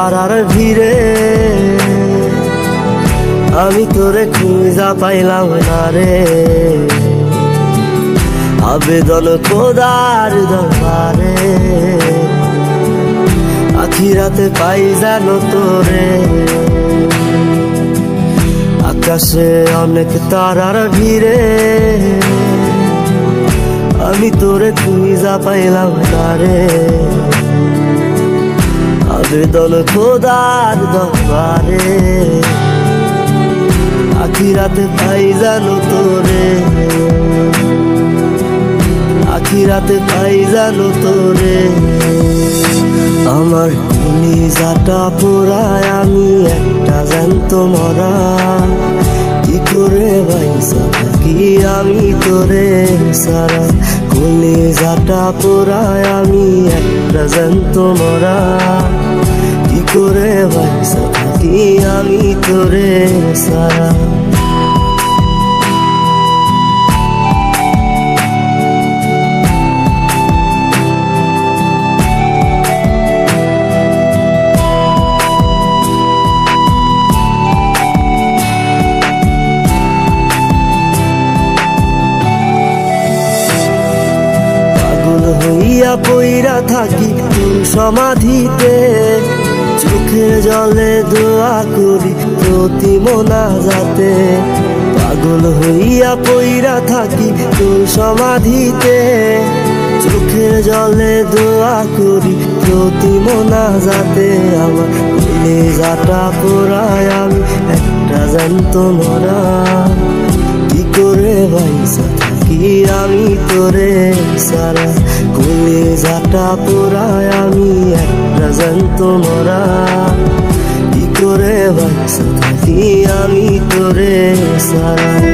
তারার ভিড়ে আমি তোরে খুঁজা পাইলাম না রে। আবেদন খোদার দরবারে আখিরাতে পাই জানো তোরে। আকাশে অনেক তারার ভিড়ে আমি তোরে খুঁজা পাইলাম না রে। আবেদন খোদার দরবারে আখিরাতে পাই জানো তোরে। আখিরাতে পাই জানো তোরে। আমার কলিজাটা পোড়ায় আমি একটা জ্যান্ত মরা। কি করে বাইসা থাকি আমি তোরে সারা। কলিজাটা পোড়ায় আমি একটা জ্যান্ত মরা। কি করে বাইসা থাকি আমি তোরে সারা। হইয়া পইরা থাকি তোর সমাধিতে। চোখের জলে দোয়া করি প্রতি মোনাজাতে। পাগল হইয়া পইরা থাকি তোর সমাধিতে। চোখের জলে দোয়া করি প্রতি মোনাজাতে। আমার কলিজাটা পোড়ায় আমি একটা জ্যান্ত মরা। কি করে বাইসা থাকি আমি তোরে সারা। কলিজাটা পোড়ায় আমি একটা জ্যান্ত মরা। কি করে বাইসা থাকি আমি তোরে সারা।